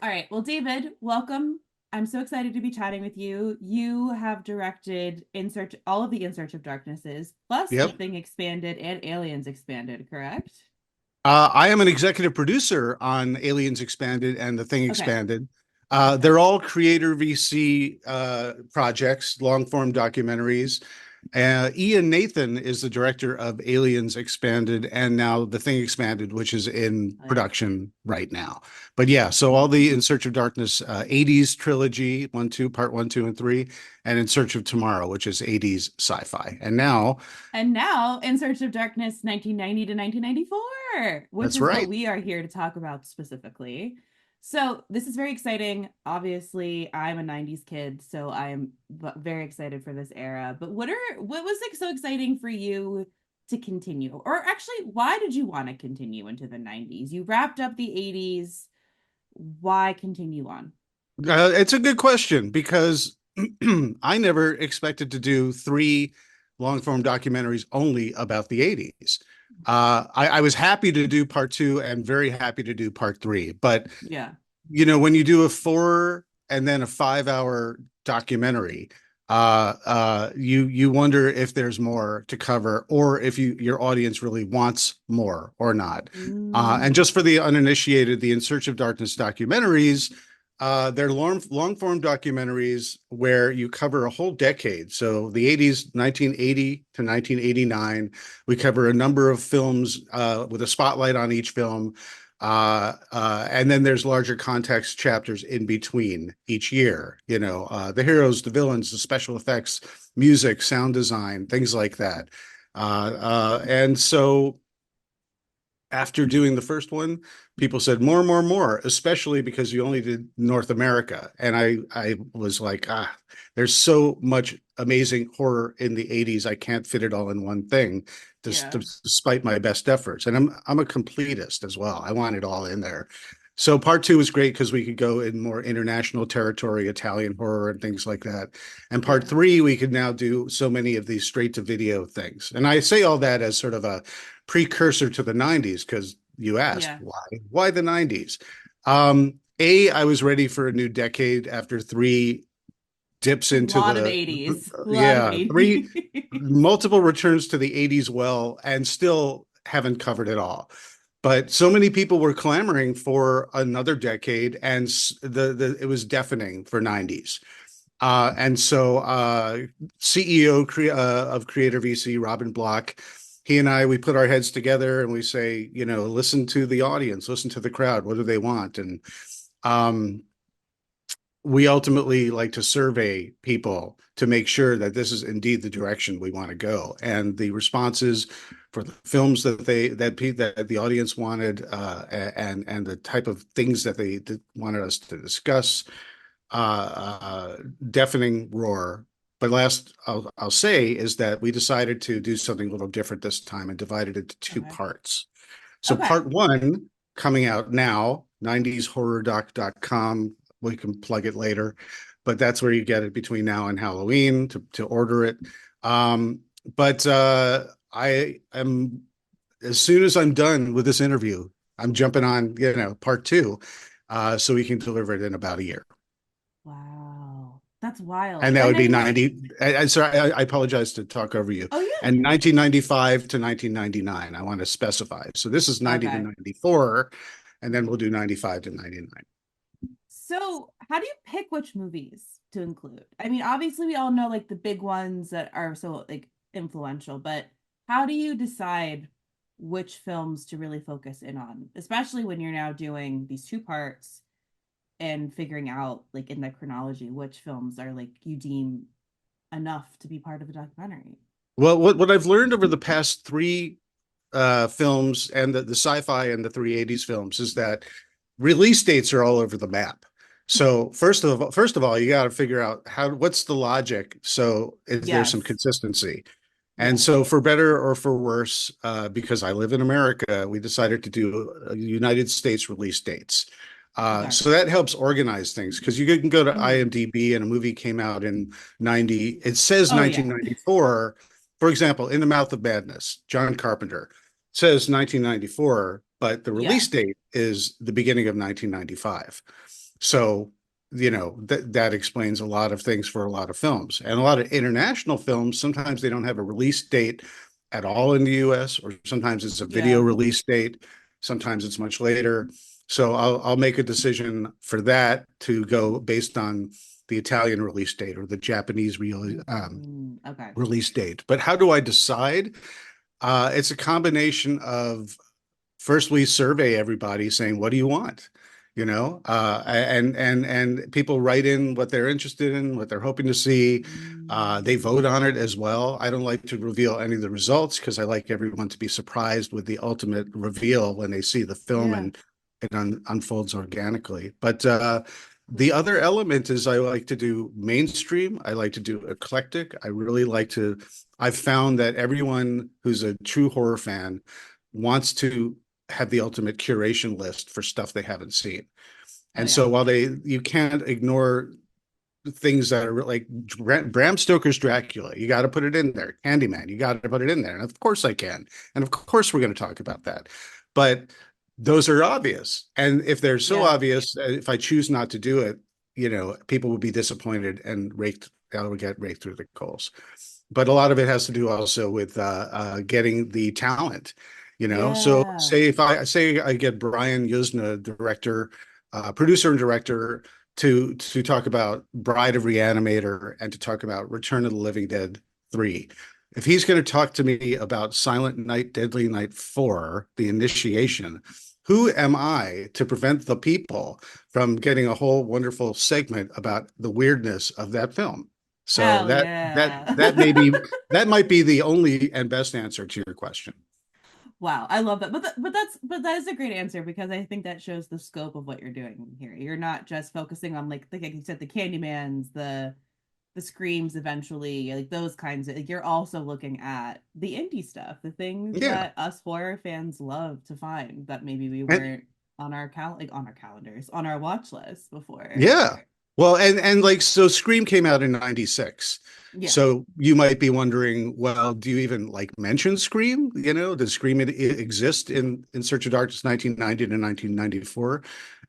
All right. Well, David, welcome. I'm so excited to be chatting with you. You have directed In Search all of the In Search of Darknesses, plus The Yep. Thing Expanded and Aliens Expanded, correct? I am an executive producer on Aliens Expanded and The Thing Okay. Expanded. Okay. They're all creator VC projects, long form documentaries. Ian Nathan is the director of Aliens Expanded and now The Thing Expanded, which is in Oh, yeah. production right now. But yeah, so all the In Search of Darkness 80s trilogy, part one, two, and three, and In Search of Tomorrow, which is 80s sci-fi. And now, And now, In Search of Darkness 1990 to 1994, which that's is what right. we are here to talk about specifically. So, this is very exciting. Obviously, I'm a 90s kid, so I'm very excited for this era. But what was like so exciting for you to continue? Or actually, why did you want to continue into the 90s? You wrapped up the 80s. Why continue on? It's a good question because I never expected to do three long form documentaries only about the 80s. I was happy to do part two and very happy to do part three. But, Yeah. when you do a 4 and then a 5 hour documentary, you wonder if there's more to cover or if your audience really wants more or not. And Mm, just for the uninitiated, the In Search of Darkness documentaries, they're long form documentaries where you cover a whole decade. So the 80s, 1980 to 1989, we cover a number of films with a spotlight on each film. And then there's larger context chapters in between each year, the heroes, the villains, the special effects, music, sound design, things like that. And so after doing the first one, people said more, more, more, especially because you only did North America. And I was like, there's so much amazing horror in the 80s. I can't fit it all in one thing, yeah. despite my best efforts. And I'm a completist as well. I want it all in there. So part two was great because we could go in more international territory, Italian horror and things like that. And part Yeah. three, we could now do so many of these straight to video things. And I say all that as sort of a precursor to the 90s because you asked Yeah. why the 90s. I was ready for a new decade after three dips A into lot of the 80s. A lot of yeah, three 80s. multiple returns to the 80s well, and still haven't covered it all. But so many people were clamoring for another decade, and the it was deafening for 90s. And so CEO of Creator VC, Robin Block, he and I, we put our heads together and we say, listen to the audience, listen to the crowd. What do they want? And um, we ultimately like to survey people to make sure that this is indeed the direction we want to go. And the responses for the films that the audience wanted, and the type of things that they wanted us to discuss, deafening roar. But last I'll say is that we decided to do something a little different this time and divided it into two Okay. parts. So Okay. part one coming out now, 90shorrordoc.com. We can plug it later, but that's where you get it between now and Halloween to order it. Um, but I am as soon as I'm done with this interview, I'm jumping on, part two, so we can deliver it in about a year. Wow. That's wild. And that And would I be mean, 90. Sorry, I apologize to talk over you. oh yeah. And 1995 to 1999, I want to specify. So this is 90 to Okay. 94, and then we'll do 95 to 99. So, how do you pick which movies to include? I mean, obviously we all know like the big ones that are so like influential, but how do you decide which films to really focus in on, especially when you're now doing these two parts and figuring out like in the chronology which films are like you deem enough to be part of a documentary? Well, what I've learned over the past three films and the sci-fi and the three 80s films is that release dates are all over the map. So first of all, you got to figure out what's the logic. So is there some Yes. consistency? And Yeah. so, for better or for worse, because I live in America, we decided to do United States release dates. Okay. So that helps organize things because you can go to Hmm. IMDb and a movie came out in 90. It says Oh yeah. 1994. For example, In the Mouth of Madness, John Carpenter says 1994, but the Yeah. release date is the beginning of 1995. So, that explains a lot of things for a lot of films. And a lot of international films, sometimes they don't have a release date at all in the US, or sometimes it's a video Yeah. release date, sometimes it's much later. So I'll make a decision for that to go based on the Italian release date or the Japanese Okay. release date. But how do I decide? It's a combination of, first we survey everybody saying, what do you want? And people write in what they're interested in, what they're hoping to see. They Mm, vote on it as well. I don't like to reveal any of the results because I like everyone to be surprised with the ultimate reveal when they see the film yeah. and it unfolds organically. But the other element is I like to do mainstream. I like to do eclectic. I've found that everyone who's a true horror fan wants to have the ultimate curation list for stuff they haven't seen. Oh And yeah. so while you can't ignore things that are like Bram Stoker's Dracula, you got to put it in there. Candyman, you got to put it in there. And of course I can. And of course we're going to talk about that. But those are obvious. And if they're so Yeah. obvious, if I choose not to do it, people would be disappointed and that would get raked through the coals. But a lot of it has to do also with getting the talent. So Yeah. say I get Brian Yuzna, director, producer and director, to talk about Bride of Reanimator and to talk about Return of the Living Dead 3. If he's going to talk to me about Silent Night, Deadly Night 4, the initiation, who am I to prevent the people from getting a whole wonderful segment about the weirdness of that film? So Hell that that yeah. that may be that might be the only and best answer to your question. Wow, I love that. But that is a great answer because I think that shows the scope of what you're doing here. You're not just focusing on like you said, the Candymans, the Screams eventually, like those kinds of like you're also looking at the indie stuff, the things Yeah. that us horror fans love to find that maybe we And weren't on our like on our calendars, on our watch list before. yeah. Well, and like so Scream came out in 96. Yeah. So you might be wondering, well, do you even like mention Scream? Does Scream exist in Search of Darkness 1990 to 1994?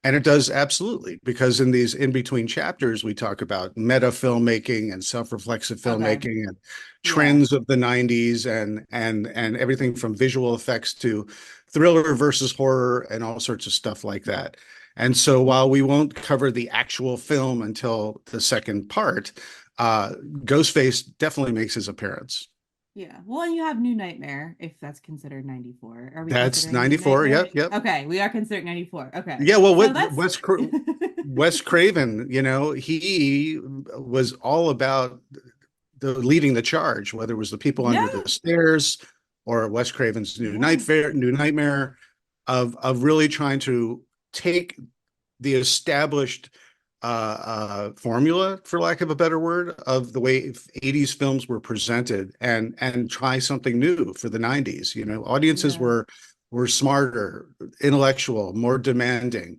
And it does absolutely, because in these in between chapters, we talk about meta filmmaking and self-reflexive Okay. filmmaking and Yeah. trends of the 90s and everything from visual effects to thriller versus horror and all sorts of stuff like that. And so while we won't cover the actual film until the second part, Ghostface definitely makes his appearance. Yeah. Well, and you have New Nightmare, if that's considered 94. Are we That's considering New 94. Nightmare? Yep, yep. Okay, we are considering 94. Okay. Yeah, well, So what that's Wes Craven, he was all about leading the charge, whether it was the people yeah, under the stairs or Wes Craven's yeah, New Nightmare, of really trying to take the established formula, for lack of a better word, of the way 80s films were presented and try something new for the 90s. Audiences yeah, were smarter, intellectual, more demanding.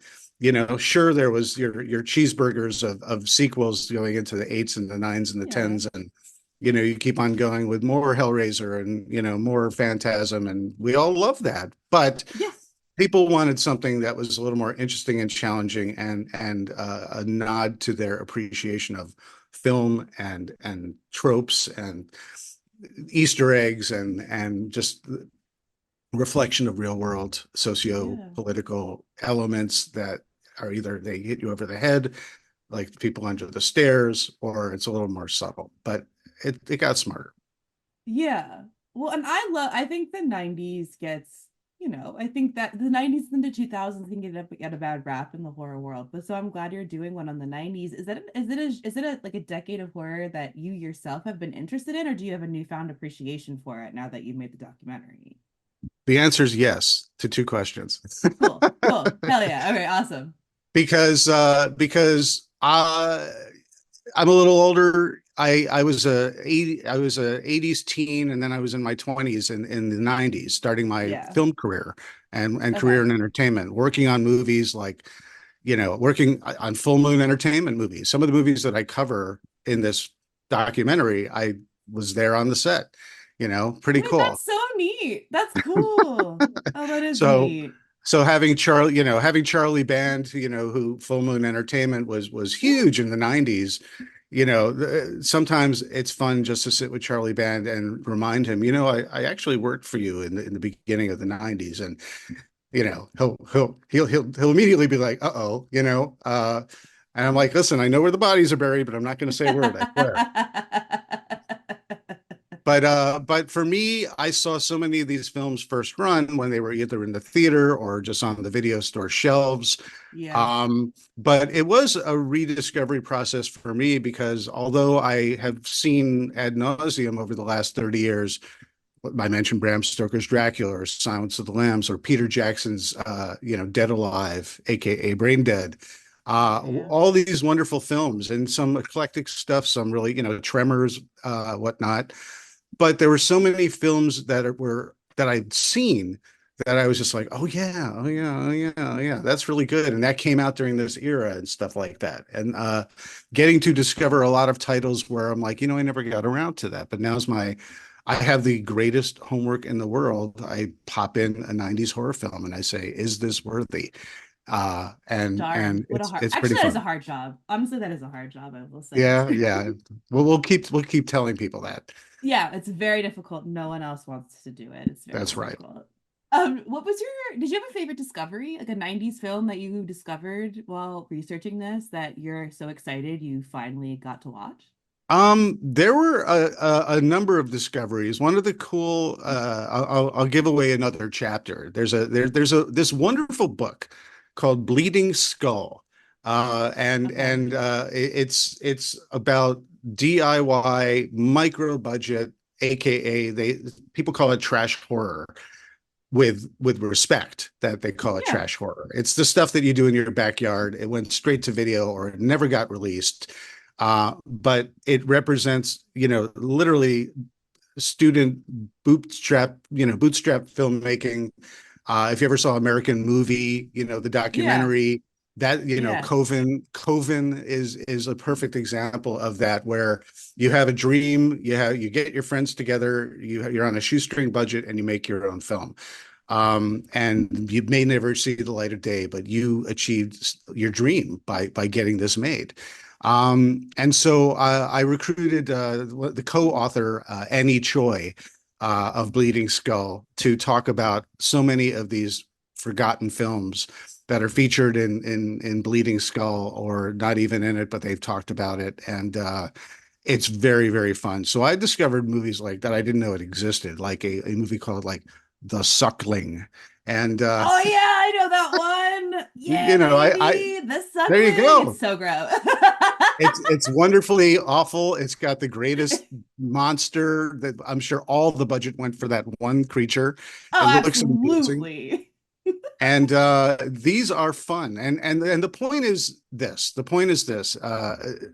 Sure, there was your cheeseburgers of sequels going into the eights and the nines and the yeah, tens, and you keep on going with more Hellraiser and more Phantasm, and we all love that. But yeah, people wanted something that was a little more interesting and challenging, and a nod to their appreciation of film and tropes and Easter eggs and just reflection of real world yeah. socio-political elements that are either they hit you over the head, like people under the stairs, or it's a little more subtle. But it got smarter. Yeah. Well, and I think the 90s gets, I think that the 90s and the 2000s can get a bad rap in the horror world. But so I'm glad you're doing one on the 90s. Is it like a decade of horror that you yourself have been interested in, or do you have a newfound appreciation for it now that you've made the documentary? The answer is yes to two questions. Cool. Cool. Hell yeah. Okay, awesome. Because I'm a little older. I was a 80s teen, and then I was in my 20s in the 90s, starting my Yeah. film career and career Okay. in entertainment, working on movies like, working on full moon entertainment movies. Some of the movies that I cover in this documentary, I was there on the set, pretty Wait, cool. that's so neat. That's cool. Oh, that is So neat. So having Charlie, having Charlie Band, who Full Moon Entertainment was Yeah. huge in the 90s. Sometimes it's fun just to sit with Charlie Band and remind him, I actually worked for you in the beginning of the 90s. And he'll immediately be like, uh-oh, and I'm like, listen, I know where the bodies are buried, but I'm not going to say a word, I swear. But for me, I saw so many of these films first run when they were either in the theater or just on the video store shelves. Yeah. But it was a rediscovery process for me because although I have seen ad nauseum over the last 30 years, I mentioned Bram Stoker's Dracula or Silence of the Lambs or Peter Jackson's, Dead Alive, aka Brain Dead. Yeah. All these wonderful films and some eclectic stuff, some really, Tremors, whatnot. But there were so many films that I'd seen that I was just like, oh yeah, oh yeah, oh yeah, oh yeah, that's really good. And that came out during this era and stuff like that. And getting to discover a lot of titles where I'm like, I never got around to that. But I have the greatest homework in the world. I pop in a 90s horror film and I say, is this worthy? And Darn. What a hard. it's pretty Actually, that is a fun. hard job. Honestly, that is a hard job, I will say. Yeah, yeah. Well, we'll keep telling people that. Yeah, it's very difficult. No one else wants to do it. It's very That's right. difficult. What was did you have a favorite discovery? Like a 90s film that you discovered while researching this that you're so excited you finally got to watch? There were a number of discoveries. One of the cool, I'll give away another chapter. There's a this wonderful book called Bleeding Skull, Okay. it's about DIY micro budget, aka people call it trash horror with respect that they call it Yeah. trash horror. It's the stuff that you do in your backyard. It went straight to video or it never got released. But it represents, literally student bootstrap filmmaking. If you ever saw American Movie, the Yeah. documentary, that, Yeah. Coven is a perfect example of that, where you have a dream, you get your friends together, you're on a shoestring budget and you make your own film. And you may never see the light of day, but you achieved your dream by getting this made. And so I recruited the co-author Annie Choi of Bleeding Skull to talk about so many of these forgotten films that are featured in Bleeding Skull or not even in it, but they've talked about it, and it's very, very fun. So I discovered movies like that I didn't know it existed, like a movie called like The Suckling, and Oh yeah, I know that one. Yeah, I baby. The there you suckling. It's go. so gross. It's wonderfully awful. It's got the greatest monster that I'm sure all the budget went for that one creature. It Oh, looks amazing. absolutely. And these are fun. And the point is this. The point is this.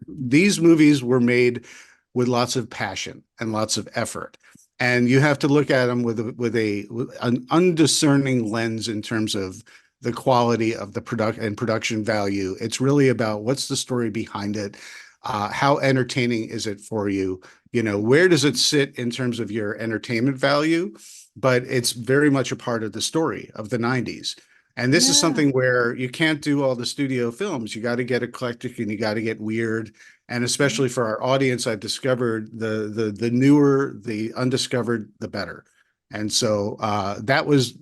These movies were made with lots of passion and lots of effort. And you have to look at them with an undiscerning lens in terms of the quality of the production value. It's really about what's the story behind it, how entertaining is it for you, where does it sit in terms of your entertainment value, but it's very much a part of the story of the 90s. And this is Yeah. something where you can't do all the studio films. You got to get eclectic and you got to get weird. And Yeah. especially for our audience, I've discovered the newer, the undiscovered, the better. And so that was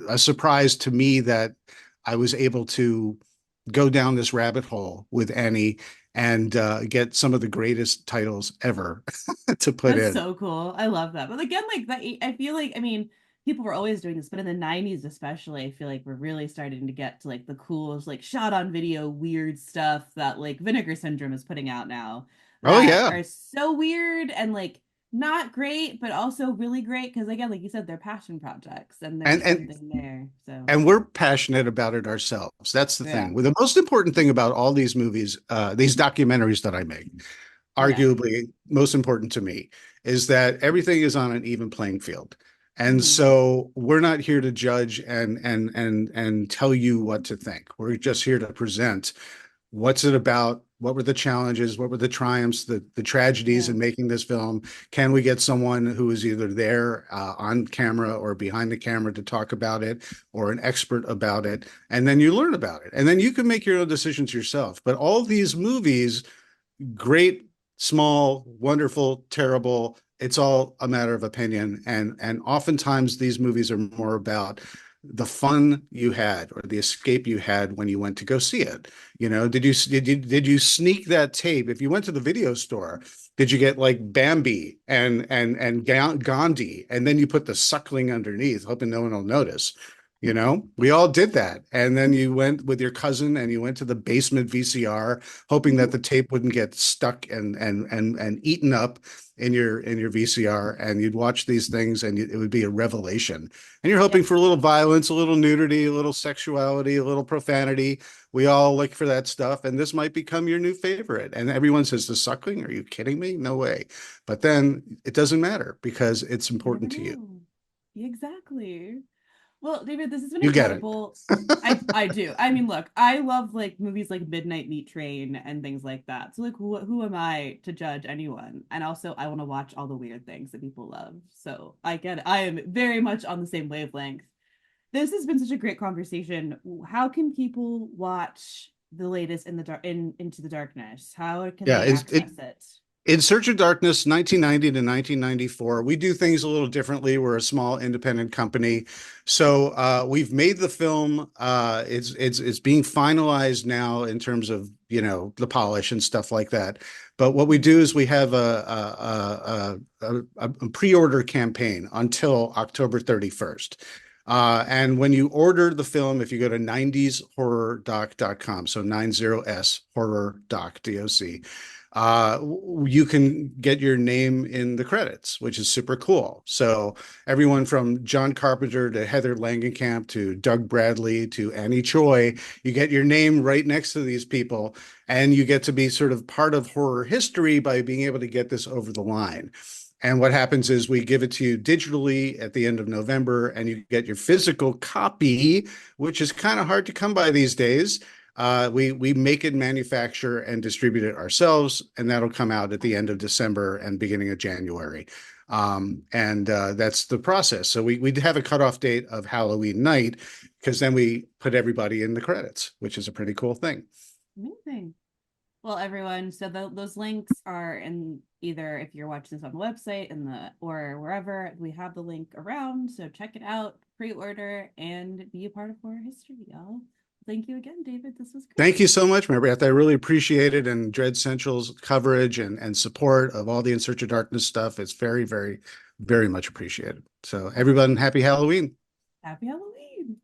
a surprise to me that I was able to go down this rabbit hole with Annie and get some of the greatest titles ever to put That's in. so cool. I love that. But again, like that, I feel like, I mean, people were always doing this, but in the 90s especially, I feel like we're really starting to get to like the coolest, like shot on video, weird stuff that like Vinegar Syndrome is putting out now Oh that yeah. are so weird and like not great, but also really great. Cause again, like you said, they're passion projects and And there's and something there. So and we're passionate about it ourselves. That's the yeah. thing. Well, the most important thing about all these movies, these documentaries that I make, Yeah. arguably most important to me, is that everything is on an even playing field. And Hmm. so we're not here to judge and tell you what to think. We're just here to present what's it about, What were the challenges? What were the triumphs, the tragedies Yeah. in making this film? Can we get someone who is either there on camera or behind the camera to talk about it, or an expert about it? And then you learn about it. And then you can make your own decisions yourself. But all these movies, great, small, wonderful, terrible, it's all a matter of opinion. And oftentimes these movies are more about the fun you had or the escape you had when you went to go see it. You know, did you sneak that tape? If you went to the video store, did you get like Bambi and Gandhi, and then you put the suckling underneath, hoping no one will notice? You know, we all did that. And then you went with your cousin and you went to the basement VCR, hoping that the tape wouldn't get stuck and eaten up in your VCR, and you'd watch these things and it would be a revelation. And you're hoping Yep. for a little violence, a little nudity, a little sexuality, a little profanity. We all look for that stuff, and this might become your new favorite. And everyone says, the suckling? Are you kidding me? No way. But then it doesn't matter because it's You never important to you. know. Exactly. Well, David, this has been You get it. incredible. I do. I mean, look, I love like movies like Midnight Meat Train and things like that. So like who am I to judge anyone? And also I want to watch all the weird things that people love. So I get it. I am very much on the same wavelength. This has been such a great conversation. How can people watch the latest in the dark in Into the Darkness? How can Yeah, they access it? In Search of Darkness, 1990 to 1994. We do things a little differently. We're a small independent company. So we've made the film. It's being finalized now in terms of, the polish and stuff like that. But what we do is we have a pre-order campaign until October 31st. And when you order the film, if you go to 90shorrordoc.com, so 90s horror doc, DOC, you can get your name in the credits, which is super cool. So everyone from John Carpenter to Heather Langenkamp to Doug Bradley to Annie Choi, you get your name right next to these people, and you get to be sort of part of horror history by being able to get this over the line. And what happens is we give it to you digitally at the end of November, and you get your physical copy, which is kind of hard to come by these days. We make it, manufacture, and distribute it ourselves, and that'll come out at the end of December and beginning of January. And that's the process. So we have a cutoff date of Halloween night, because then we put everybody in the credits, which is a pretty cool thing. Amazing. Well, everyone, so those links are in either if you're watching this on the website and the or wherever we have the link around. So check it out, pre-order, and be a part of horror history, y'all. Thank you again, David. This was great. Thank you so much, Mary Beth. I really appreciate it, and Dread Central's coverage and support of all the In Search of Darkness stuff. It's very, very, very much appreciated. So everyone, happy Halloween. Happy Halloween.